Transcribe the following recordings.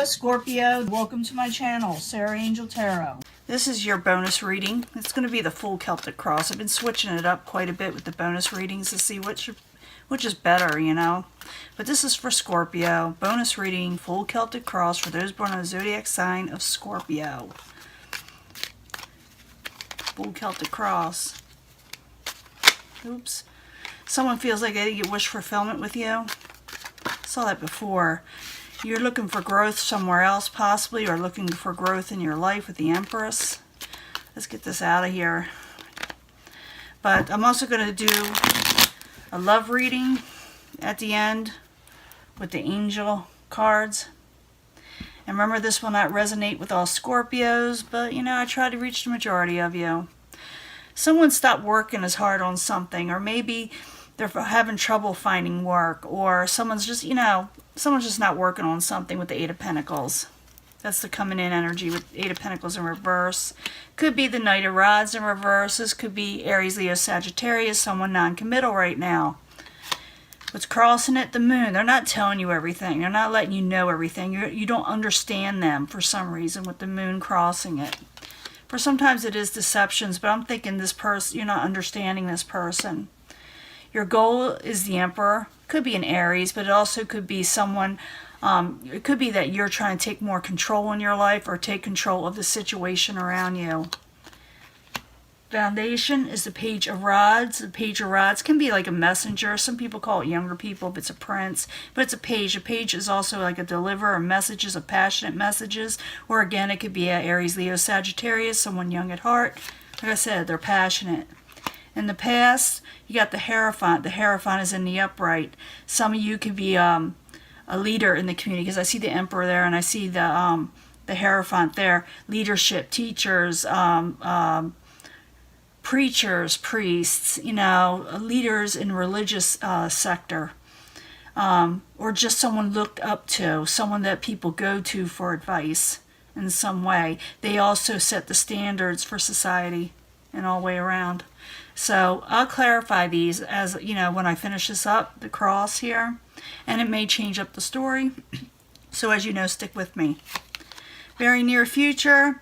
Hello Scorpio, welcome to my channel, Sarah Angel Tarot. This is your bonus reading. It's going to be the full Celtic cross. I've been switching it up quite a bit with the bonus readings to see which is better, you know. But this is for Scorpio. Bonus reading, full Celtic cross for those born on the zodiac sign of Scorpio. Full Celtic cross. Oops. Someone feels like they didn't get wish fulfillment with you. Saw that before. You're looking for growth somewhere else possibly, or looking for growth in your life with the Empress. Let's get this out of here. But I'm also going to do a love reading at the end with the angel cards. And remember, this will not resonate with all Scorpios, but you know, I try to reach the majority of you. Someone stopped working as hard on something, or maybe they're having trouble finding work, or someone's just, you know, someone's just not working on something with the Eight of Pentacles. That's the coming in energy with Eight of Pentacles in reverse. Could be the Knight of Rods in reverse. This could be Aries, Leo, Sagittarius, someone non-committal right now. What's crossing it? The moon. They're not telling you everything. They're not letting you know everything. You don't understand them for some reason with the moon crossing it. For sometimes it is deceptions, but I'm thinking this person, you're not understanding this person. Your goal is the Emperor. Could be an Aries, but it also could be someone, it could be that you're trying to take more control in your life or take control of the situation around you. Foundation is the Page of Rods. The Page of Rods can be like a messenger. Some people call it younger people if it's a prince, but it's a page. A page is also like a deliverer of messages, of passionate messages, or again, it could be a Aries, Leo, Sagittarius, someone young at heart. Like I said, they're passionate. In the past, you got the Hierophant. The Hierophant is in the upright. Some of you could be a leader in the community, because I see the Emperor there and I see the Hierophant there. Leadership, teachers, preachers, priests, you know, leaders in religious sector. Or just someone looked up to, someone that people go to for advice in some way. They also set the standards for society and all the way around. So I'll clarify these as, you know, when I finish this up, the cross here, and it may change up the story. So as you know, stick with me. Very near future,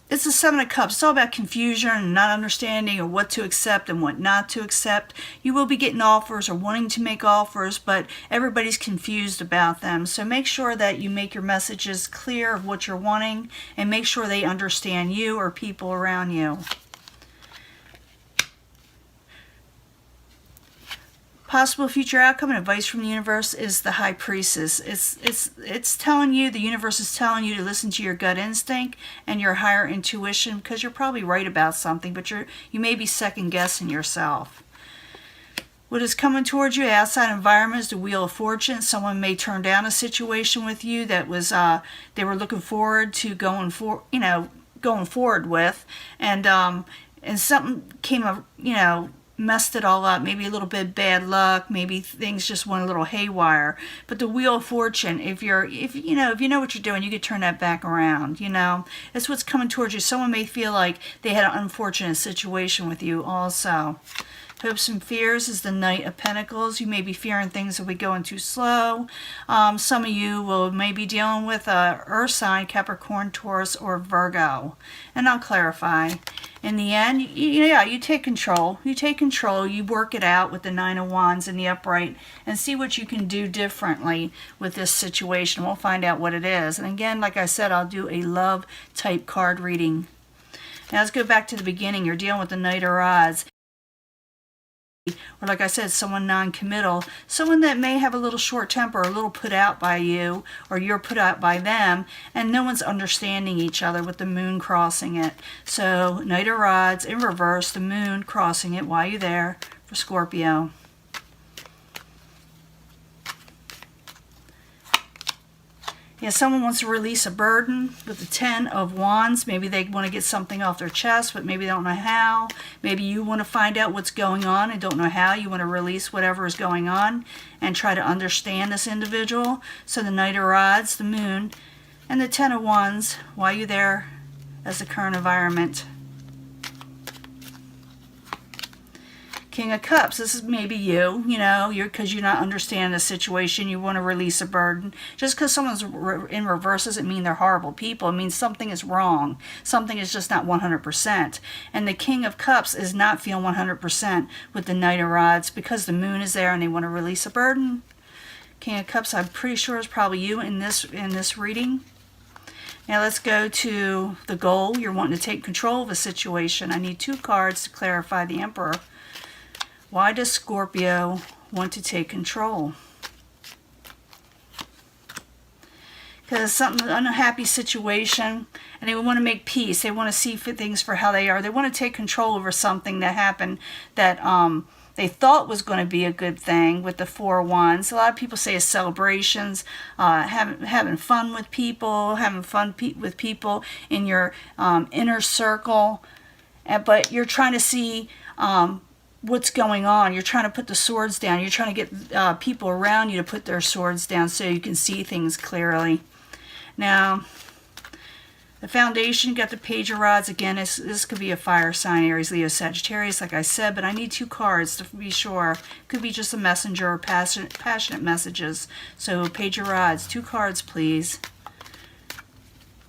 it's the Seven of Cups. It's all about confusion and not understanding of what to accept and what not to accept. You will be getting offers or wanting to make offers, but everybody's confused about them. So make sure that you make your messages clear of what you're wanting, and make sure they understand you or people around you. Possible future outcome and advice from the universe is the High Priestess. It's telling you, the universe is telling you to listen to your gut instinct and your higher intuition, because you're probably right about something, but you may be second guessing yourself. What is coming towards you, outside environment, is the Wheel of Fortune. Someone may turn down a situation with you that was they were looking forward to going forward with, and something came up, you know, messed it all up. Maybe a little bit bad luck, maybe things just went a little haywire. But the Wheel of Fortune, if you know what you're doing, you could turn that back around, you know. That's what's coming towards you. Someone may feel like they had an unfortunate situation with you also. Hopes and fears is the Knight of Pentacles. You may be fearing things will be going too slow. Some of you will maybe dealing with a earth sign, Capricorn, Taurus, or Virgo. And I'll clarify. In the end, you take control. You take control. You work it out with the Nine of Wands in the upright and see what you can do differently with this situation. We'll find out what it is. And again, like I said, I'll do a love type card reading. Now let's go back to the beginning. You're dealing with the Knight of Rods. Or like I said, someone non-committal, someone that may have a little short temper, a little put out by you, or you're put out by them, and no one's understanding each other with the moon crossing it. So Knight of Rods in reverse, the moon crossing it while you're there for Scorpio. Yeah, someone wants to release a burden with the Ten of Wands. Maybe they want to get something off their chest, but maybe they don't know how. Maybe you want to find out what's going on and don't know how. You want to release whatever is going on and try to understand this individual. So the Knight of Rods, the Moon, and the Ten of Wands while you're there as the current environment. King of Cups, this is maybe you, because you're not understanding the situation. You want to release a burden. Just because someone's in reverse doesn't mean they're horrible people. It means something is wrong. Something is just not 100%. And the King of Cups is not feeling 100% with the Knight of Rods because the moon is there and they want to release a burden. King of Cups, I'm pretty sure is probably you in this reading. Now let's go to the goal. You're wanting to take control of a situation. I need 2 cards to clarify the Emperor. Why does Scorpio want to take control? Because something, an unhappy situation, and they want to make peace. They want to see things for how they are. They want to take control over something that happened that they thought was going to be a good thing with the 4 of Wands. A lot of people say it's celebrations, having fun with people, having fun with people in your inner circle. But you're trying to see what's going on. You're trying to put the swords down. You're trying to get people around you to put their swords down so you can see things clearly. Now, the foundation, got the Page of Rods. Again, this could be a fire sign, Aries, Leo, Sagittarius, like I said, but I need 2 cards to be sure. Could be just a messenger or passionate messages. So, Page of Rods, 2 cards, please.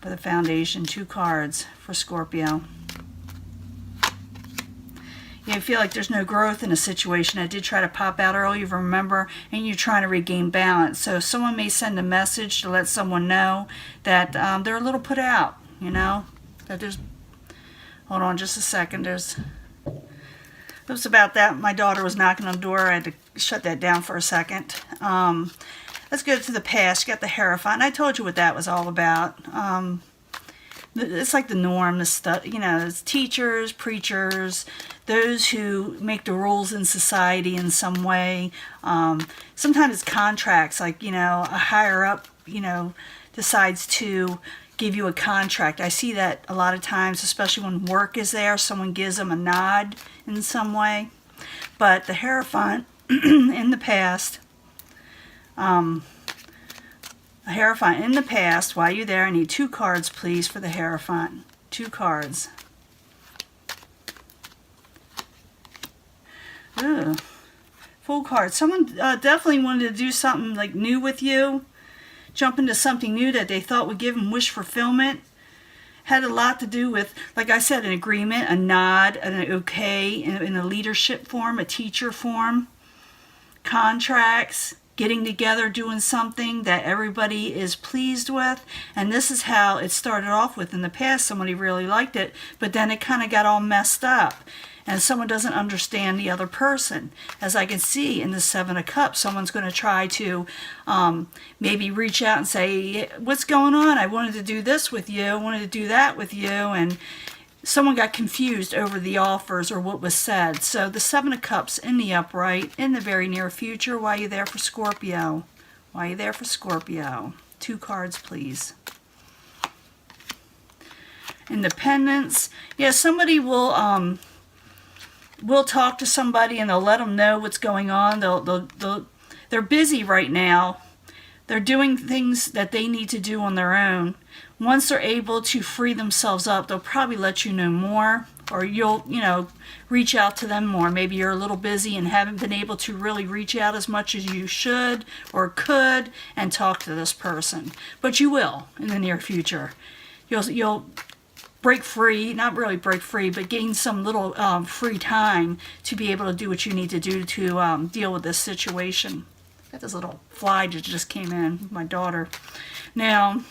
For the foundation, 2 cards for Scorpio. You feel like there's no growth in a situation. I did try to pop out earlier, remember, and you're trying to regain balance. So someone may send a message to let someone know that they're a little put out, that there's, hold on just a second, it was about that. My daughter was knocking on the door. I had to shut that down for a second. Let's go to the past. You got the Hierophant. I told you what that was all about. It's like the norm, the stuff, it's teachers, preachers, those who make the rules in society in some way. Sometimes it's contracts, like, a higher up, decides to give you a contract. I see that a lot of times, especially when work is there, someone gives them a nod in some way. But the Hierophant in the past, a Hierophant in the past, while you're there, I need 2 cards, please, for the Hierophant. 2 cards. Ooh. Full card. Someone definitely wanted to do something like new with you. Jump into something new that they thought would give them wish fulfillment. Had a lot to do with, like I said, an agreement, a nod, an okay in a leadership form, a teacher form. Contracts. Getting together, doing something that everybody is pleased with. And this is how it started off with in the past. Somebody really liked it, but then it kind of got all messed up. And someone doesn't understand the other person. As I can see in the 7 of Cups, someone's going to try to maybe reach out and say, what's going on? I wanted to do this with you. I wanted to do that with you. And someone got confused over the offers or what was said. So the 7 of Cups in the upright in the very near future. Why are you there for Scorpio? Why are you there for Scorpio? 2 cards, please. Independence. Yeah, somebody will talk to somebody and they'll let them know what's going on. They're busy right now. They're doing things that they need to do on their own. Once they're able to free themselves up, they'll probably let you know more, or you'll, reach out to them more. Maybe you're a little busy and haven't been able to really reach out as much as you should or could and talk to this person. But you will in the near future. You'll break free, not really break free, but gain some little free time to be able to do what you need to do to deal with this situation. Got this little fly that just came in, my daughter. Now,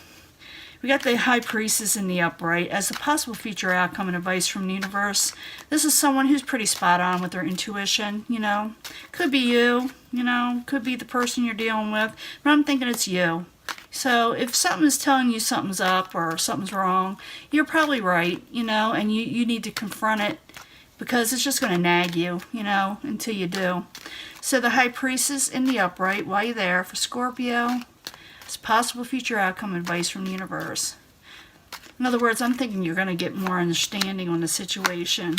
we got the High Priestess in the upright. As a possible future outcome and advice from the universe, this is someone who's pretty spot on with their intuition, Could be you, could be the person you're dealing with, but I'm thinking it's you. So if something is telling you something's up or something's wrong, you're probably right, and you need to confront it because it's just going to nag you, until you do. So the High Priestess in the upright, while you're there for Scorpio, it's possible future outcome advice from the universe. In other words, I'm thinking you're going to get more understanding on the situation.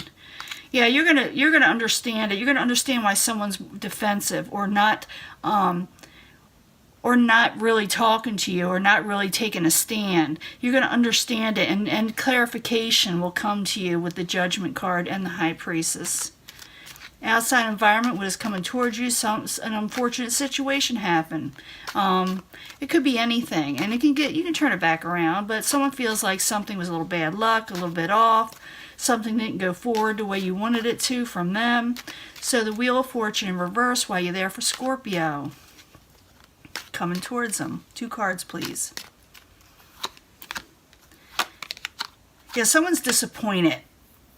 Yeah, you're gonna understand it. You're gonna understand why someone's defensive or not really talking to you or not really taking a stand. You're gonna understand it, and clarification will come to you with the Judgment card and the High Priestess. outside environment, what is coming towards you, an unfortunate situation happened. It could be anything, and you can turn it back around, but someone feels like something was a little bad luck, a little bit off, something didn't go forward the way you wanted it to from them. So the Wheel of Fortune in reverse while you're there for Scorpio. Coming towards them. 2 cards, please. Yeah, someone's disappointed.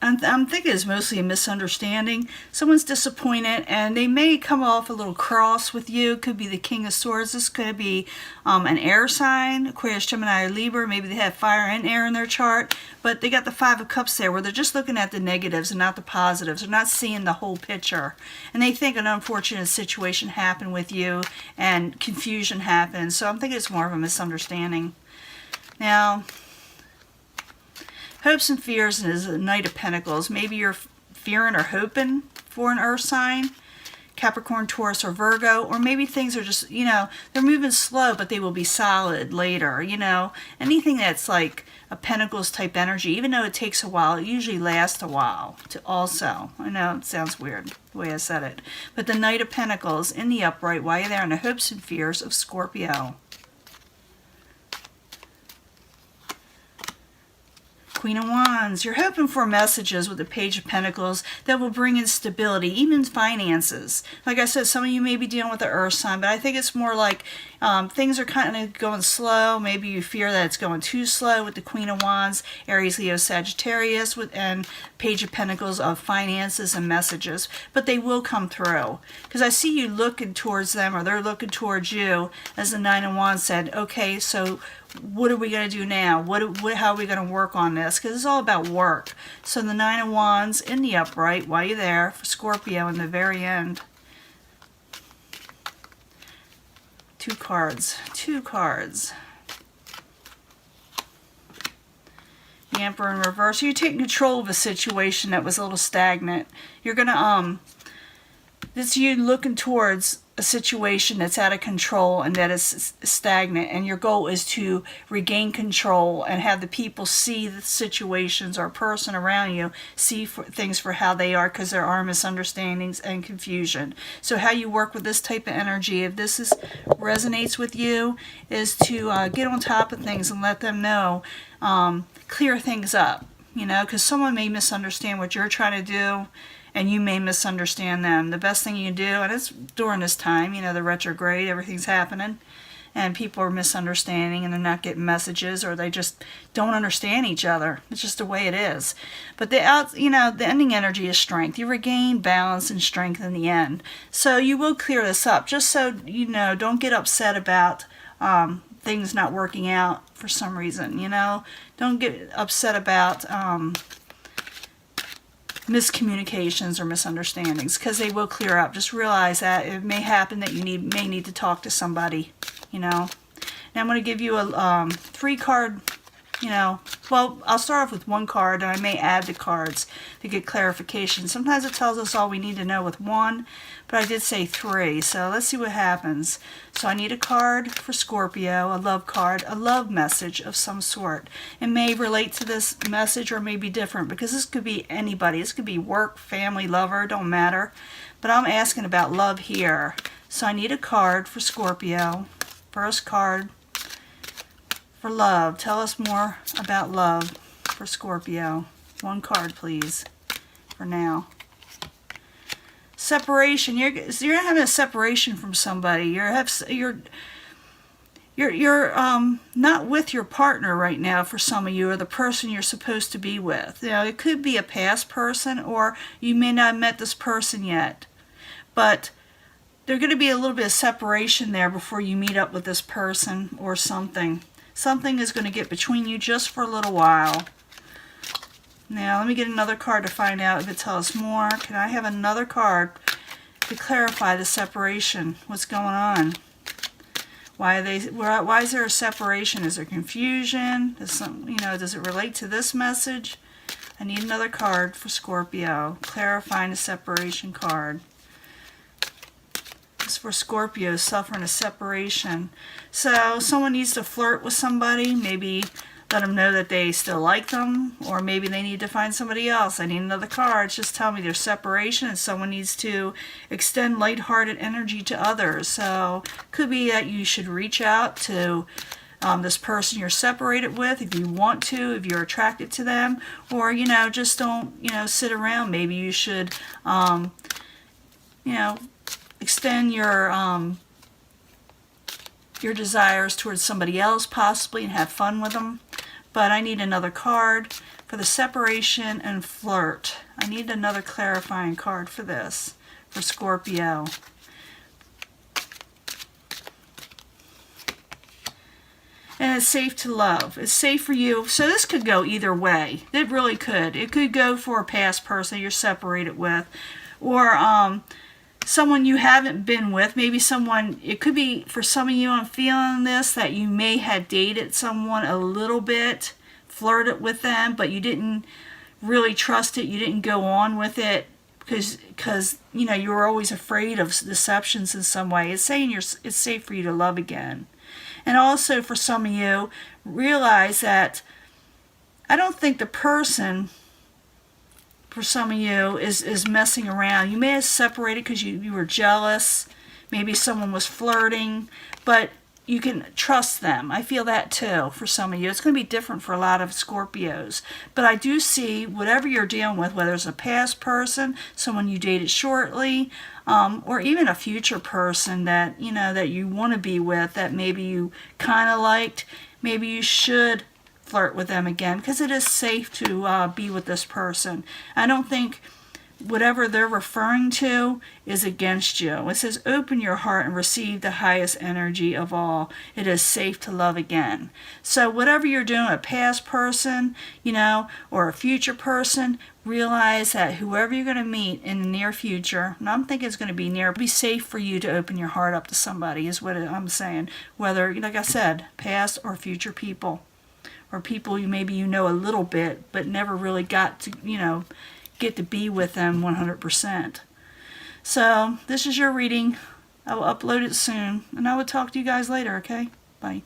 I'm thinking it's mostly a misunderstanding. Someone's disappointed, and they may come off a little cross with you. Could be the King of Swords. This could be an air sign, Aquarius, Gemini, or Libra. Maybe they have fire and air in their chart, but they got the 5 of Cups there where they're just looking at the negatives and not the positives. They're not seeing the whole picture, and they think an unfortunate situation happened with you and confusion happened. So I'm thinking it's more of a misunderstanding. Now, hopes and fears is a Knight of Pentacles. Maybe you're fearing or hoping for an earth sign, Capricorn, Taurus, or Virgo, or maybe things are just, they're moving slow, but they will be solid later, Anything that's like a Pentacles type energy, even though it takes a while, it usually lasts a while to also. I know it sounds weird the way I said it. But the Knight of Pentacles in the upright while you're there in the hopes and fears of Scorpio. Queen of Wands. You're hoping for messages with the Page of Pentacles that will bring in stability, even finances. Like I said, some of you may be dealing with the earth sign, but I think it's more like things are kind of going slow. Maybe you fear that it's going too slow with the Queen of Wands, Aries, Leo, Sagittarius, and Page of Pentacles of finances and messages. But they will come through. Because I see you looking towards them, or they're looking towards you, as the Nine of Wands said, okay, so what are we going to do now? How are we going to work on this? Because it's all about work. So the Nine of Wands in the upright while you're there for Scorpio in the very end. 2 cards. 2 cards. The Emperor in reverse. You're taking control of a situation that was a little stagnant. You're going to, it's you looking towards a situation that's out of control and that is stagnant, and your goal is to regain control and have the people see the situations or person around you see things for how they are, because there are misunderstandings and confusion. So how you work with this type of energy, if this resonates with you, is to get on top of things and let them know, clear things up, because someone may misunderstand what you're trying to do, and you may misunderstand them. The best thing you can do, and it's during this time, the retrograde, everything's happening, and people are misunderstanding, and they're not getting messages, or they just don't understand each other. It's just the way it is. But the ending energy is strength. You regain balance and strength in the end. So you will clear this up, just so don't get upset about things not working out for some reason. Don't get upset about miscommunications or misunderstandings, because they will clear up. Just realize that it may happen that you may need to talk to somebody. Now I'm going to give you a 3-card. Well, I'll start off with 1 card, and I may add the cards to get clarification. Sometimes it tells us all we need to know with 1, but I did say 3, so let's see what happens. So I need a card for Scorpio, a love card, a love message of some sort. It may relate to this message or may be different, because this could be anybody. This could be work, family, lover, don't matter. But I'm asking about love here. So I need a card for Scorpio. First card for love. Tell us more about love for Scorpio. 1 card, please, for now. Separation. You're having a separation from somebody. You're not with your partner right now for some of you, or the person you're supposed to be with. It could be a past person, or you may not have met this person yet. But there's going to be a little bit of separation there before you meet up with this person or something. Something is going to get between you just for a little while. Now, let me get another card to find out if it tells us more. Can I have another card to clarify the separation? What's going on? Why is there a separation? Is there confusion? Does it relate to this message? I need another card for Scorpio. Clarifying the separation card. This is for Scorpio suffering a separation. So someone needs to flirt with somebody, maybe let them know that they still like them, or maybe they need to find somebody else. I need another card. It's just telling me there's separation and someone needs to extend lighthearted energy to others. So could be that you should reach out to this person you're separated with if you want to, if you're attracted to them, or, you know, just don't, you know, sit around. Maybe you should, you know, extend your desires towards somebody else possibly and have fun with them. But I need another card for the separation and flirt. I need another clarifying card for this, for Scorpio. And it's safe to love. It's safe for you. So this could go either way. It really could. It could go for a past person you're separated with, or someone you haven't been with. Maybe someone, it could be for some of you, I'm feeling this, that you may have dated someone a little bit, flirted with them, but you didn't really trust it. You didn't go on with it because you know, you were always afraid of deceptions in some way. It's saying it's safe for you to love again. And also for some of you, realize that I don't think the person, for some of you, is messing around. You may have separated because you were jealous. Maybe someone was flirting, but you can trust them. I feel that too for some of you. It's going to be different for a lot of Scorpios. But I do see whatever you're dealing with, whether it's a past person, someone you dated shortly, or even a future person that, you know, that you want to be with, that maybe you kind of liked, maybe you should flirt with them again, because it is safe to be with this person. I don't think whatever they're referring to is against you. It says, open your heart and receive the highest energy of all. It is safe to love again. So whatever you're doing, a past person, you know, or a future person, realize that whoever you're going to meet in the near future, and I'm thinking it's going to be near, it'll be safe for you to open your heart up to somebody, is what I'm saying. Whether, like I said, past or future people, or people maybe you know a little bit, but never really got to, you know, get to be with them 100%. So this is your reading. I will upload it soon, and I will talk to you guys later, okay? Bye.